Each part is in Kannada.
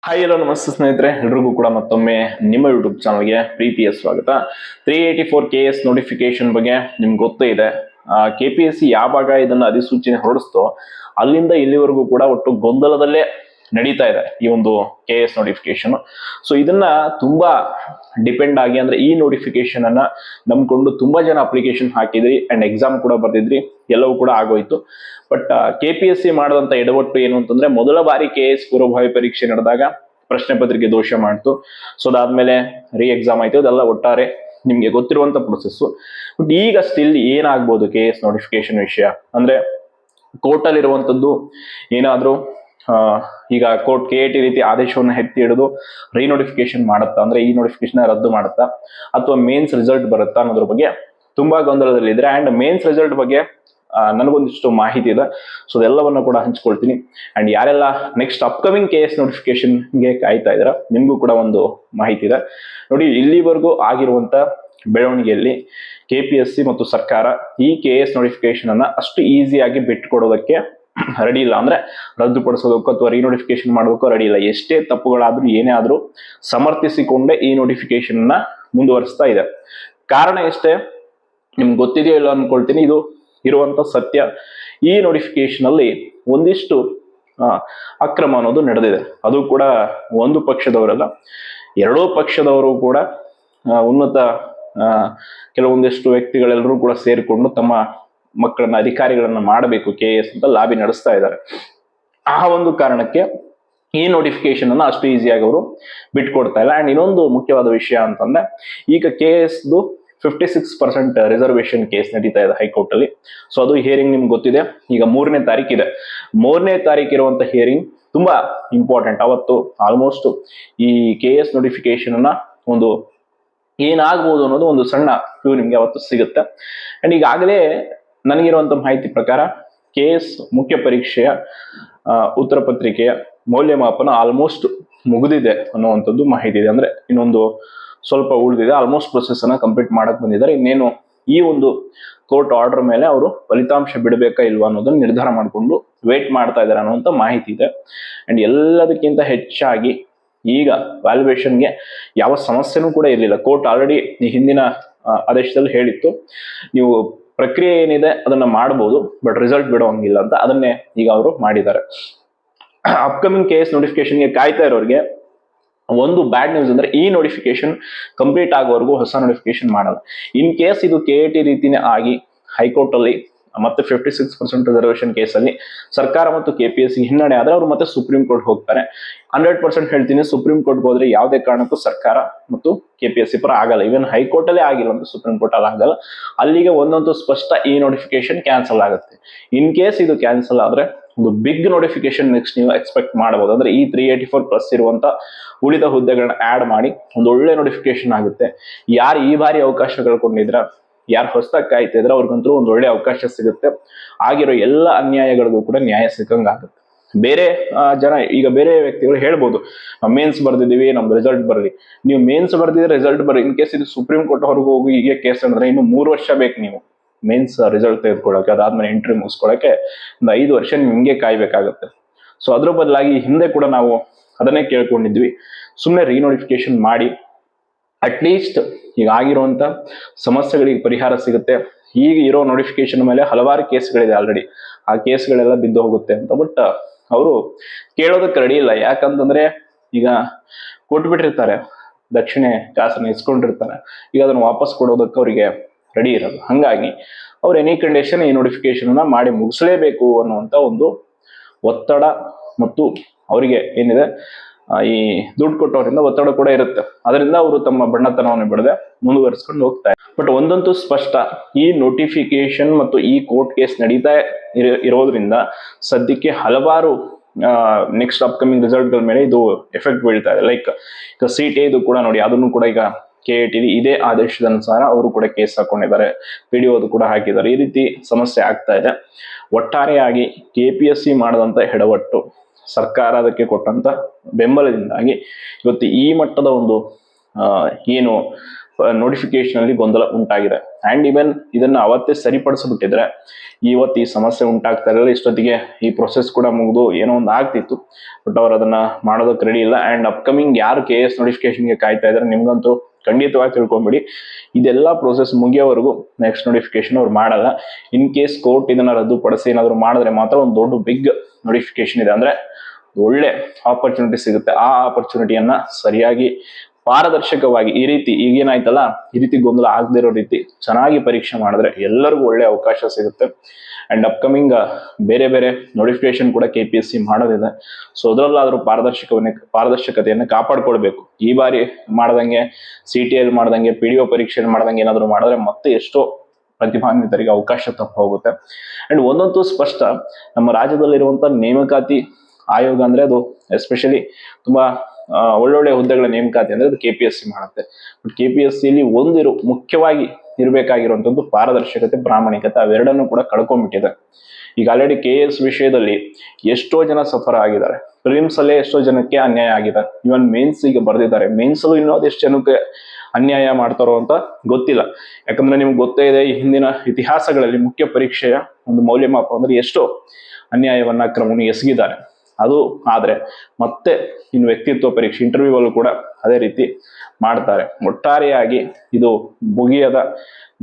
ಹಾಯ್ ಹಲೋ ನಮಸ್ತೆ ಸ್ನೇಹಿತರೆ, ಎಲ್ರಿಗೂ ಕೂಡ ಮತ್ತೊಮ್ಮೆ ನಿಮ್ಮ ಯೂಟ್ಯೂಬ್ ಚಾನಲ್ಗೆ ಪ್ರೀತಿಯ ಸ್ವಾಗತ. 384 KS ನೋಟಿಫಿಕೇಶನ್ ಬಗ್ಗೆ ನಿಮ್ಗೆ ಗೊತ್ತೇ ಇದೆ. KPSC ಯಾವಾಗ ಇದನ್ನ ಅಧಿಸೂಚನೆ ಹೊರಡಿಸ್ತೋ ಅಲ್ಲಿಂದ ಇಲ್ಲಿವರೆಗೂ ಕೂಡ ಒಟ್ಟು ಗೊಂದಲದಲ್ಲೇ ನಡೀತಾ ಇದೆ ಈ ಒಂದು KS ನೋಟಿಫಿಕೇಶನ್. ಸೊ ಇದನ್ನ ತುಂಬಾ ಡಿಪೆಂಡ್ ಆಗಿ, ಅಂದ್ರೆ ಈ ನೋಟಿಫಿಕೇಶನ್ ಅನ್ನ ನಂಬ್ಕೊಂಡು ತುಂಬಾ ಜನ ಅಪ್ಲಿಕೇಶನ್ ಹಾಕಿದ್ರಿ ಅಂಡ್ ಎಕ್ಸಾಮ್ ಕೂಡ ಬರ್ದಿದ್ರಿ, ಎಲ್ಲವೂ ಕೂಡ ಆಗೋಯ್ತು. ಬಟ್ KPSC ಮಾಡದಂತ ಎಡವಟ್ಟು ಏನು ಅಂತಂದ್ರೆ, ಮೊದಲ ಬಾರಿ KS ಪೂರ್ವಭಾವಿ ಪರೀಕ್ಷೆ ನಡೆದಾಗ ಪ್ರಶ್ನೆ ಪತ್ರಿಕೆ ದೋಷ ಮಾಡ್ತು. ಸೊ ಅದಾದ್ಮೇಲೆ ರೀ ಎಕ್ಸಾಮ್ ಆಯ್ತು. ಅದೆಲ್ಲ ಒಟ್ಟಾರೆ ನಿಮ್ಗೆ ಗೊತ್ತಿರುವಂತ ಪ್ರೊಸೆಸ್. ಬಟ್ ಈಗ ಸ್ಟಿಲ್ ಏನಾಗ್ಬೋದು KS ನೋಟಿಫಿಕೇಶನ್ ವಿಷಯ ಅಂದ್ರೆ, ಕೋರ್ಟ್ ಅಲ್ಲಿ ಇರುವಂತದ್ದು ಏನಾದ್ರೂ ಈಗ ಕೋರ್ಟ್ KAT ರೀತಿ ಆದೇಶವನ್ನು ಎತ್ತಿ ಹಿಡಿದು ರೀನೋಟಿಫಿಕೇಶನ್ ಮಾಡುತ್ತಾ, ಅಂದ್ರೆ ಈ ನೋಟಿಫಿಕೇಶನ್ ರದ್ದು ಮಾಡುತ್ತಾ, ಅಥವಾ ಮೇನ್ಸ್ ರಿಸಲ್ಟ್ ಬರುತ್ತಾ ಅನ್ನೋದ್ರ ಬಗ್ಗೆ ತುಂಬಾ ಗೊಂದಲದಲ್ಲಿದ್ರೆ. ಅಂಡ್ ಮೇನ್ಸ್ ರಿಸಲ್ಟ್ ಬಗ್ಗೆ ನನಗೊಂದಿಷ್ಟು ಮಾಹಿತಿ ಇದೆ. ಸೊ ಅದೆಲ್ಲವನ್ನು ಕೂಡ ಹಂಚ್ಕೊಳ್ತೀನಿ. ಅಂಡ್ ಯಾರೆಲ್ಲ ನೆಕ್ಸ್ಟ್ ಅಪ್ಕಮಿಂಗ್ KS ನೋಟಿಫಿಕೇಶನ್ಗೆ ಕಾಯ್ತಾ ಇದಾರ, ನಿಮ್ಗೂ ಕೂಡ ಒಂದು ಮಾಹಿತಿ ಇದೆ ನೋಡಿ. ಇಲ್ಲಿವರೆಗೂ ಆಗಿರುವಂತ ಬೆಳವಣಿಗೆಯಲ್ಲಿ KPSC ಮತ್ತು ಸರ್ಕಾರ ಈ KS ನೋಟಿಫಿಕೇಶನ್ ಅನ್ನ ಅಷ್ಟು ಈಸಿಯಾಗಿ ಬಿಟ್ಕೊಡೋದಕ್ಕೆ ರೆಡಿ ಇಲ್ಲ. ಅಂದ್ರೆ ರದ್ದುಪಡಿಸೋದಕ್ಕೂ ಅಥವಾ ರೀನೋಟಿಫಿಕೇಶನ್ ಮಾಡೋದಕ್ಕೂ ರೆಡಿ ಇಲ್ಲ. ಎಷ್ಟೇ ತಪ್ಪುಗಳಾದ್ರೂ ಏನೇ ಆದ್ರೂ ಸಮರ್ಥಿಸಿಕೊಂಡೇ ಈ ನೋಟಿಫಿಕೇಶನ್ ಅನ್ನ ಮುಂದುವರಿಸ್ತಾ ಇದೆ. ಕಾರಣ ಎಷ್ಟೇ ನಿಮ್ಗೆ ಗೊತ್ತಿದೆಯೋ ಇಲ್ಲ ಅನ್ಕೊಳ್ತೀನಿ, ಇದು ಇರುವಂತ ಸತ್ಯ. ಈ ನೋಟಿಫಿಕೇಶನ್ ಅಲ್ಲಿ ಒಂದಿಷ್ಟು ಅಕ್ರಮ ಅನ್ನೋದು ನಡೆದಿದೆ. ಅದು ಕೂಡ ಒಂದು ಪಕ್ಷದವರಲ್ಲ, ಎರಡೂ ಪಕ್ಷದವರು ಕೂಡ ಉನ್ನತ ಕೆಲವೊಂದಿಷ್ಟು ವ್ಯಕ್ತಿಗಳೆಲ್ಲರೂ ಕೂಡ ಸೇರಿಕೊಂಡು ತಮ್ಮ ಮಕ್ಕಳನ್ನ ಅಧಿಕಾರಿಗಳನ್ನ ಮಾಡಬೇಕು KS ಅಂತ ಲಾಬಿ ನಡೆಸ್ತಾ ಇದ್ದಾರೆ. ಆ ಒಂದು ಕಾರಣಕ್ಕೆ ಈ ನೋಟಿಫಿಕೇಶನ್ ಅನ್ನ ಅಷ್ಟು ಈಸಿಯಾಗಿ ಅವರು ಬಿಟ್ಕೊಡ್ತಾ ಇಲ್ಲ. ಅಂಡ್ ಇನ್ನೊಂದು ಮುಖ್ಯವಾದ ವಿಷಯ ಅಂತಂದ್ರೆ, ಈಗ KSದು 56% ರಿಸರ್ವೇಶನ್ ಕೇಸ್ ನಡೀತಾ ಇದೆ ಹೈಕೋರ್ಟ್ ಅಲ್ಲಿ. ಸೊ ಅದು ಹಿಯರಿಂಗ್ ನಿಮ್ಗೆ ಗೊತ್ತಿದೆ, ಈಗ 3ನೇ ತಾರೀಕು ಇದೆ. 3ನೇ ತಾರೀಕು ಇರುವಂತ ಹಿಯರಿಂಗ್ ತುಂಬಾ ಇಂಪಾರ್ಟೆಂಟ್. ಅವತ್ತು ಆಲ್ಮೋಸ್ಟ್ ಈ KS ನೋಟಿಫಿಕೇಶನ್ ಅನ್ನ ಒಂದು ಏನಾಗ್ಬೋದು ಅನ್ನೋದು ಒಂದು ಸಣ್ಣ ಕ್ಲೂ ನಿಮ್ಗೆ ಅವತ್ತು ಸಿಗುತ್ತೆ. ಅಂಡ್ ಈಗಾಗಲೇ ನನಗಿರುವಂತ ಮಾಹಿತಿ ಪ್ರಕಾರ KS ಮುಖ್ಯ ಪರೀಕ್ಷೆಯ ಉತ್ತರ ಪತ್ರಿಕೆಯ ಮೌಲ್ಯಮಾಪನ ಆಲ್ಮೋಸ್ಟ್ ಮುಗಿದಿದೆ ಅನ್ನುವಂಥದ್ದು ಮಾಹಿತಿ ಇದೆ. ಅಂದ್ರೆ ಇನ್ನೊಂದು ಸ್ವಲ್ಪ ಉಳಿದಿದೆ. ಆಲ್ಮೋಸ್ಟ್ ಪ್ರೊಸೆಸ್ ಅನ್ನ ಕಂಪ್ಲೀಟ್ ಮಾಡಕ್ ಬಂದಿದ್ದಾರೆ. ಇನ್ನೇನು ಈ ಒಂದು ಕೋರ್ಟ್ ಆರ್ಡರ್ ಮೇಲೆ ಅವರು ಫಲಿತಾಂಶ ಬಿಡಬೇಕಾ ಇಲ್ವಾ ಅನ್ನೋದನ್ನ ನಿರ್ಧಾರ ಮಾಡಿಕೊಂಡು ವೇಟ್ ಮಾಡ್ತಾ ಇದ್ದಾರೆ ಅನ್ನುವಂಥ ಮಾಹಿತಿ ಇದೆ. ಅಂಡ್ ಎಲ್ಲದಕ್ಕಿಂತ ಹೆಚ್ಚಾಗಿ ಈಗ ವ್ಯಾಲ್ಯೂಯೇಷನ್ಗೆ ಯಾವ ಸಮಸ್ಯೆನೂ ಕೂಡ ಇರಲಿಲ್ಲ. ಕೋರ್ಟ್ ಆಲ್ರೆಡಿ ಹಿಂದಿನ ಆದೇಶದಲ್ಲಿ ಹೇಳಿತ್ತು, ನೀವು ಪ್ರಕ್ರಿಯೆ ಏನಿದೆ ಅದನ್ನ ಮಾಡಬಹುದು, ಬಟ್ ರಿಸಲ್ಟ್ ಬಿಡೋಂಗಿಲ್ಲ ಅಂತ. ಅದನ್ನೇ ಈಗ ಅವರು ಮಾಡಿದ್ದಾರೆ. ಅಪ್ಕಮಿಂಗ್ KS ನೋಟಿಫಿಕೇಶನ್ಗೆ ಕಾಯ್ತಾ ಇರೋರಿಗೆ ಒಂದು ಬ್ಯಾಡ್ ನ್ಯೂಸ್ ಅಂದ್ರೆ, ಈ ನೋಟಿಫಿಕೇಶನ್ ಕಂಪ್ಲೀಟ್ ಆಗೋವರೆಗೂ ಹೊಸ ನೋಟಿಫಿಕೇಶನ್ ಮಾಡಲ್ಲ. ಇನ್ ಕೇಸ್ ಇದು KAT ರೀತಿನೇ ಆಗಿ ಹೈಕೋರ್ಟ್ ಅಲ್ಲಿ ಮತ್ತೆ 56% ರಿಸರ್ವೇಶನ್ ಕೇಸಲ್ಲಿ ಸರ್ಕಾರ ಮತ್ತು KPSC ಹಿನ್ನಡೆ ಆದ್ರೆ ಅವರು ಮತ್ತೆ ಸುಪ್ರೀಂ ಕೋರ್ಟ್ ಹೋಗ್ತಾರೆ. 100% ಹೇಳ್ತೀನಿ, ಸುಪ್ರೀಂ ಕೋರ್ಟ್ ಹೋದ್ರೆ ಯಾವುದೇ ಕಾರಣಕ್ಕೂ ಸರ್ಕಾರ ಮತ್ತು KPSC ಪರ ಆಗಲ್ಲ. ಇವನ್ ಹೈಕೋರ್ಟ್ ಅಲ್ಲೇ ಆಗಿಲ್ಲ ಅಂತ ಸುಪ್ರೀಂ ಕೋರ್ಟ್ ಅಲ್ಲಿ ಆಗಲ್ಲ. ಅಲ್ಲಿಗೆ ಒಂದಂತೂ ಸ್ಪಷ್ಟ, ಈ ನೋಟಿಫಿಕೇಶನ್ ಕ್ಯಾನ್ಸಲ್ ಆಗುತ್ತೆ. ಇನ್ ಕೇಸ್ ಇದು ಕ್ಯಾನ್ಸಲ್ ಆದ್ರೆ ಒಂದು ಬಿಗ್ ನೋಟಿಫಿಕೇಶನ್ ನೆಕ್ಸ್ಟ್ ನೀವು ಎಕ್ಸ್ಪೆಕ್ಟ್ ಮಾಡಬಹುದು. ಅಂದ್ರೆ ಈ 384+ ಇರುವಂತ ಉಳಿದ ಹುದ್ದೆಗಳನ್ನ ಆಡ್ ಮಾಡಿ ಒಂದು ಒಳ್ಳೆ ನೋಟಿಫಿಕೇಶನ್ ಆಗುತ್ತೆ. ಯಾರು ಈ ಬಾರಿ ಅವಕಾಶ ಕಳ್ಕೊಂಡಿದ್ರ, ಯಾರು ಹೊಸದಾಗಿ ಕಾಯ್ತಾ ಇದ್ರೆ ಅವ್ರಿಗಂತೂ ಒಂದು ಒಳ್ಳೆ ಅವಕಾಶ ಸಿಗುತ್ತೆ. ಆಗಿರೋ ಎಲ್ಲ ಅನ್ಯಾಯಗಳಿಗೂ ಕೂಡ ನ್ಯಾಯ ಸಿಕ್ಕಂಗಾಗುತ್ತೆ. ಬೇರೆ ಜನ, ಈಗ ಬೇರೆ ವ್ಯಕ್ತಿಗಳು ಹೇಳ್ಬೋದು, ನಾವು ಮೇನ್ಸ್ ಬರ್ದಿದೀವಿ, ನಮ್ದು ರಿಸಲ್ಟ್ ಬರ್ಲಿ. ನೀವು ಮೇನ್ಸ್ ಬರ್ದಿದ್ರೆ ರಿಸಲ್ಟ್ ಬರ್ರಿ, ಇನ್ ಕೇಸ್ ಇದು ಸುಪ್ರೀಂ ಕೋರ್ಟ್ ಹೊರಗೆ ಹೋಗಿ ಹೀಗೆ ಕೇಸ್ ಅಂದ್ರೆ ಇನ್ನು 3 ವರ್ಷ ಬೇಕು ನೀವು ಮೇನ್ಸ್ ರಿಸಲ್ಟ್ ತೆಗೆದುಕೊಳ್ಳಕ್ಕೆ. ಅದಾದ್ಮೇಲೆ ಎಂಟ್ರಿ ಮುಗಿಸ್ಕೊಳಕ್ಕೆ ಒಂದು 5 ವರ್ಷ ನಿಮ್ಗೆ ಕಾಯ್ಬೇಕಾಗತ್ತೆ. ಸೊ ಅದ್ರ ಬದಲಾಗಿ ಹಿಂದೆ ಕೂಡ ನಾವು ಅದನ್ನೇ ಕೇಳ್ಕೊಂಡಿದ್ವಿ, ಸುಮ್ಮನೆ ರೀನೋಟಿಫಿಕೇಶನ್ ಮಾಡಿ ಅಟ್ಲೀಸ್ಟ್ ಈಗ ಆಗಿರುವಂತ ಸಮಸ್ಯೆಗಳಿಗೆ ಪರಿಹಾರ ಸಿಗುತ್ತೆ. ಈಗ ಇರೋ ನೋಟಿಫಿಕೇಶನ್ ಮೇಲೆ ಹಲವಾರು ಕೇಸ್ಗಳಿದೆ ಆಲ್ರೆಡಿ, ಆ ಕೇಸ್ಗಳೆಲ್ಲ ಬಿದ್ದು ಹೋಗುತ್ತೆ ಅಂತ. ಬಟ್ ಅವರು ಕೇಳೋದಕ್ಕೆ ರೆಡಿ ಇಲ್ಲ. ಯಾಕಂತಂದ್ರೆ ಈಗ ಕೊಟ್ಬಿಟ್ಟಿರ್ತಾರೆ, ದಕ್ಷಿಣೆ ಕಾಸನ್ನ ಇಸ್ಕೊಂಡಿರ್ತಾರೆ, ಈಗ ಅದನ್ನ ವಾಪಸ್ ಕೊಡೋದಕ್ಕೆ ಅವರಿಗೆ ರೆಡಿ ಇರೋದು. ಹಂಗಾಗಿ ಅವ್ರು ಎನಿ ಕಂಡೀಷನ್ ಈ ನೋಟಿಫಿಕೇಶನ್ ಅನ್ನ ಮಾಡಿ ಮುಗಿಸಲೇಬೇಕು ಅನ್ನುವಂತ ಒಂದು ಒತ್ತಡ ಮತ್ತು ಅವರಿಗೆ ಏನಿದೆ ಈ ದುಡ್ಡು ಕೊಟ್ಟವರಿಂದ ಒತ್ತಡ ಕೂಡ ಇರುತ್ತೆ. ಅದರಿಂದ ಅವರು ತಮ್ಮ ಬಣ್ಣತನವನ್ನು ಬಿಡದೆ ಮುಂದುವರಿಸ್ಕೊಂಡು ಹೋಗ್ತಾರೆ. ಬಟ್ ಒಂದಂತೂ ಸ್ಪಷ್ಟ, ಈ ನೋಟಿಫಿಕೇಶನ್ ಮತ್ತು ಈ ಕೋರ್ಟ್ ಕೇಸ್ ನಡೀತಾ ಇರೋದ್ರಿಂದ ಸದ್ಯಕ್ಕೆ ಹಲವಾರು ನೆಕ್ಸ್ಟ್ ಅಪ್ಕಮಿಂಗ್ ರಿಸಲ್ಟ್ಗಳ ಮೇಲೆ ಇದು ಎಫೆಕ್ಟ್ ಬೀಳ್ತಾ ಇದೆ. ಲೈಕ್ ಈಗ CTA ಇದು ಕೂಡ ನೋಡಿ, ಅದನ್ನು ಕೂಡ ಈಗ KAT ಇದೇ ಆದೇಶದ ಅನುಸಾರ ಅವರು ಕೂಡ ಕೇಸ್ ಹಾಕೊಂಡಿದ್ದಾರೆ, PDO ಕೂಡ ಹಾಕಿದ್ದಾರೆ. ಈ ರೀತಿ ಸಮಸ್ಯೆ ಆಗ್ತಾ ಇದೆ. ಒಟ್ಟಾರೆಯಾಗಿ KPSC ಮಾಡದಂತ ಎಡವಟ್ಟು, ಸರ್ಕಾರ ಅದಕ್ಕೆ ಕೊಟ್ಟಂತ ಬೆಂಬಲದಿಂದಾಗಿ ಇವತ್ತು ಈ ಮಟ್ಟದ ಒಂದು ಏನು ನೋಟಿಫಿಕೇಶನ್ ಅಲ್ಲಿ ಗೊಂದಲ ಉಂಟಾಗಿದೆ. ಅಂಡ್ ಇವನ್ ಇದನ್ನ ಅವತ್ತೇ ಸರಿಪಡಿಸ್ಬಿಟ್ಟಿದ್ರೆ ಇವತ್ತು ಈ ಸಮಸ್ಯೆ ಉಂಟಾಗ್ತಾ ಇರಲಿಲ್ಲ. ಇಷ್ಟೊತ್ತಿಗೆ ಈ ಪ್ರೊಸೆಸ್ ಕೂಡ ಮುಗಿದು ಏನೋ ಒಂದು ಆಗ್ತಿತ್ತು. ಬಟ್ ಅವ್ರು ಅದನ್ನ ಮಾಡೋದಕ್ಕೆ ರೆಡಿ ಇಲ್ಲ. ಅಂಡ್ ಅಪ್ಕಮಿಂಗ್ ಯಾರು KS ನೋಟಿಫಿಕೇಶನ್ಗೆ ಕಾಯ್ತಾ ಇದ್ದಾರೆ, ನಿಮ್ಗಂತೂ ಖಂಡಿತವಾಗಿ ತಿಳ್ಕೊಂಬಿಡಿ, ಇದೆಲ್ಲ ಪ್ರೊಸೆಸ್ ಮುಗಿಯೋವರೆಗೂ ನೆಕ್ಸ್ಟ್ ನೋಟಿಫಿಕೇಶನ್ ಅವ್ರು ಮಾಡಲ್ಲ. ಇನ್ ಕೇಸ್ ಕೋರ್ಟ್ ಇದನ್ನ ರದ್ದುಪಡಿಸಿ ಏನಾದ್ರು ಮಾಡಿದ್ರೆ ಮಾತ್ರ ಒಂದು ದೊಡ್ಡ ಬಿಗ್ ನೋಟಿಫಿಕೇಶನ್ ಇದೆ, ಅಂದ್ರೆ ಒಳ್ಳೆ ಆಪರ್ಚುನಿಟಿ ಸಿಗುತ್ತೆ. ಆ ಆಪರ್ಚುನಿಟಿಯನ್ನ ಸರಿಯಾಗಿ ಪಾರದರ್ಶಕವಾಗಿ ಈ ರೀತಿ ಈಗೇನಾಯ್ತಲ್ಲ, ಈ ರೀತಿ ಗೊಂದಲ ಆಗದಿರೋ ರೀತಿ ಚೆನ್ನಾಗಿ ಪರೀಕ್ಷೆ ಮಾಡಿದ್ರೆ ಎಲ್ಲರಿಗೂ ಒಳ್ಳೆ ಅವಕಾಶ ಸಿಗುತ್ತೆ. ಅಂಡ್ ಅಪ್ಕಮಿಂಗ್ ಬೇರೆ ಬೇರೆ ನೋಟಿಫಿಕೇಶನ್ ಕೂಡ KPSC ಮಾಡೋದಿದೆ. ಸೊ ಅದರಲ್ಲಾದ್ರೂ ಪಾರದರ್ಶಕತೆಯನ್ನು ಕಾಪಾಡ್ಕೊಳ್ಬೇಕು. ಈ ಬಾರಿ ಮಾಡ್ದಂಗೆ CTL ಮಾಡ್ದಂಗೆ PDO ಪರೀಕ್ಷೆ ಮಾಡ್ದಂಗೆ ಏನಾದ್ರು ಮಾಡಿದ್ರೆ ಮತ್ತೆ ಎಷ್ಟೋ ಪ್ರತಿಭಾನ್ವಿತರಿಗೆ ಅವಕಾಶ ತಪ್ಪು ಹೋಗುತ್ತೆ. ಅಂಡ್ ಒಂದಂತೂ ಸ್ಪಷ್ಟ, ನಮ್ಮ ರಾಜ್ಯದಲ್ಲಿರುವಂತ ನೇಮಕಾತಿ ಆಯೋಗ ಅಂದ್ರೆ ಅದು ಎಸ್ಪೆಷಲಿ ತುಂಬಾ ಒಳ್ಳೊಳ್ಳೆ ಹುದ್ದೆಗಳ ನೇಮಕಾತಿ ಅಂದ್ರೆ ಅದು KPSC ಮಾಡುತ್ತೆ. ಬಟ್ KPSC ಅಲ್ಲಿ ಮುಖ್ಯವಾಗಿ ಇರಬೇಕಾಗಿರುವಂತದ್ದು ಪಾರದರ್ಶಕತೆ, ಪ್ರಾಮಾಣಿಕತೆ, ಅವೆರಡನ್ನು ಕೂಡ ಕಳ್ಕೊಂಡ್ಬಿಟ್ಟಿದೆ. ಈಗ ಆಲ್ರೆಡಿ KS ವಿಷಯದಲ್ಲಿ ಎಷ್ಟೋ ಜನ ಸಫರ್ ಆಗಿದ್ದಾರೆ. ಪ್ರಿಲಿಮ್ಸ್ ಅಲ್ಲೇ ಎಷ್ಟೋ ಜನಕ್ಕೆ ಅನ್ಯಾಯ ಆಗಿದೆ. ಇವನ್ ಮೇನ್ಸ್ ಈಗ ಬರ್ದಿದ್ದಾರೆ. ಮೇನ್ಸ್ ಅಲ್ಲೂ ಇನ್ನೂ ಎಷ್ಟು ಜನಕ್ಕೆ ಅನ್ಯಾಯ ಮಾಡ್ತಾರೋ ಅಂತ ಗೊತ್ತಿಲ್ಲ. ಯಾಕಂದ್ರೆ ನಿಮ್ಗೆ ಗೊತ್ತೇ ಇದೆ, ಈ ಹಿಂದಿನ ಇತಿಹಾಸಗಳಲ್ಲಿ ಮುಖ್ಯ ಪರೀಕ್ಷೆಯ ಒಂದು ಮೌಲ್ಯಮಾಪನ ಅಂದ್ರೆ ಎಷ್ಟೋ ಅನ್ಯಾಯವನ್ನ ಕ್ರಮವನ್ನು ಎಸಗಿದ್ದಾರೆ. ಅದು ಆದ್ರೆ ಮತ್ತೆ ಇನ್ನು ವ್ಯಕ್ತಿತ್ವ ಪರೀಕ್ಷೆ ಇಂಟರ್ವ್ಯೂ ಅಲ್ಲೂ ಕೂಡ ಅದೇ ರೀತಿ ಮಾಡ್ತಾರೆ. ಒಟ್ಟಾರೆಯಾಗಿ ಇದು ಮುಗಿಯದ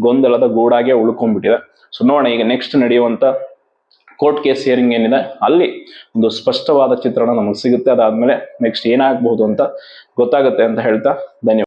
ಗೊಂದಲದ ಗೂಡಾಗೆ ಉಳ್ಕೊಂಡ್ಬಿಟ್ಟಿದೆ. ಸೊ ನೋಡೋಣ ಈಗ ನೆಕ್ಸ್ಟ್ ನಡೆಯುವಂತ ಕೋರ್ಟ್ ಕೇಸ್ ಹಿಯರಿಂಗ್ ಏನಿದೆ ಅಲ್ಲಿ ಒಂದು ಸ್ಪಷ್ಟವಾದ ಚಿತ್ರಣ ನಮಗೆ ಸಿಗುತ್ತೆ. ಅದಾದ್ಮೇಲೆ ನೆಕ್ಸ್ಟ್ ಏನಾಗಬಹುದು ಅಂತ ಗೊತ್ತಾಗುತ್ತೆ ಅಂತ ಹೇಳ್ತಾ ಧನ್ಯವಾದ.